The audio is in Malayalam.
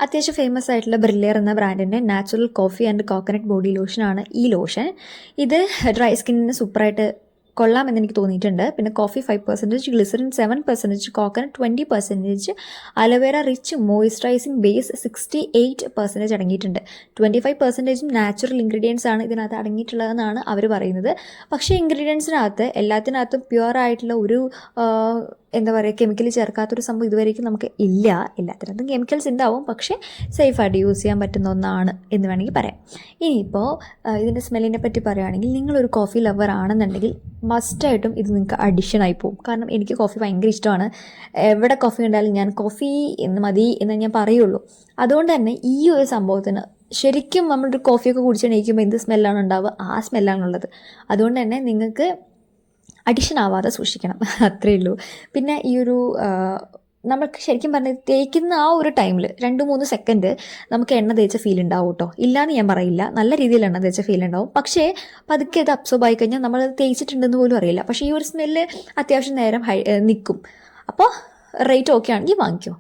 അത്യാവശ്യം ഫേമസ് ആയിട്ടുള്ള ബ്രില്ലിയർ എന്ന ബ്രാൻഡിൻ്റെ natural coffee and coconut body ലോഷനാണ് ഈ ലോഷൻ. ഇത് ഡ്രൈ സ്കിന്നിന് സൂപ്പറായിട്ട് കൊള്ളാമെന്ന് എനിക്ക് തോന്നിയിട്ടുണ്ട്. പിന്നെ coffee 5%, glycerin 7%, coconut 20%, aloe vera rich moisturising base 68% അടങ്ങിയിട്ടുണ്ട്. 25% നാച്ചുറൽ ഇൻഗ്രീഡിയൻസ് ആണ് ഇതിനകത്ത് അടങ്ങിയിട്ടുള്ളതെന്നാണ് അവർ പറയുന്നത്. പക്ഷേ ഇൻഗ്രീഡിയൻസിനകത്ത് എല്ലാത്തിനകത്തും പ്യുവർ ആയിട്ടുള്ള ഒരു എന്താ പറയുക, കെമിക്കൽ ചേർക്കാത്തൊരു സംഭവം ഇതുവരേക്കും നമുക്ക് ഇല്ല. എല്ലാത്തിനകത്തും കെമിക്കൽസ് ഉണ്ടാവും, പക്ഷേ സേഫായിട്ട് യൂസ് ചെയ്യാൻ പറ്റുന്ന ഒന്നാണ് എന്ന് വേണമെങ്കിൽ പറയാം. ഇനിയിപ്പോൾ ഇതിൻ്റെ സ്മെല്ലിനെ പറ്റി പറയുകയാണെങ്കിൽ, നിങ്ങളൊരു കോഫി ലവർ ആണെന്നുണ്ടെങ്കിൽ മസ്റ്റായിട്ടും ഇത് നിങ്ങൾക്ക് അഡിഷൻ ആയി പോകും. കാരണം എനിക്ക് കോഫി ഭയങ്കര ഇഷ്ടമാണ്. എവിടെ കോഫി ഉണ്ടായാലും ഞാൻ കോഫി എന്ന് മതി എന്ന് ഞാൻ പറയുള്ളൂ. അതുകൊണ്ട് തന്നെ ഈ ഒരു സംഭവത്തിന് ശരിക്കും നമ്മളൊരു കോഫിയൊക്കെ കുടിച്ചെണീക്കുമ്പോൾ എന്ത് സ്മെല്ലാണ് ഉണ്ടാവുക, ആ സ്മെല്ലാണുള്ളത്. അതുകൊണ്ട് തന്നെ നിങ്ങൾക്ക് അഡിഷൻ ആവാതെ സൂക്ഷിക്കണം, അത്രയേ ഉള്ളൂ. പിന്നെ ഈ ഒരു നമുക്ക് ശരിക്കും പറഞ്ഞാൽ തേക്കുന്ന ആ ഒരു ടൈമിൽ 2-3 സെക്കൻഡ് നമുക്ക് എണ്ണ തേച്ച ഫീൽ ഉണ്ടാവും കേട്ടോ. ഇല്ലയെന്ന് ഞാൻ പറയില്ല, നല്ല രീതിയിൽ എണ്ണ തേച്ച ഫീൽ ഉണ്ടാവും. പക്ഷേ പതുക്കെ അത് അബ്സോർബ് ആയി കഴിഞ്ഞാൽ നമ്മൾ തേച്ചിട്ടുണ്ടെന്ന് പോലും അറിയില്ല. പക്ഷേ ഈ ഒരു സ്മെല്ല് അത്യാവശ്യം നേരം നിൽക്കും. അപ്പോൾ റേറ്റ് ഓക്കെ ആണെങ്കിൽ വാങ്ങിക്കോ.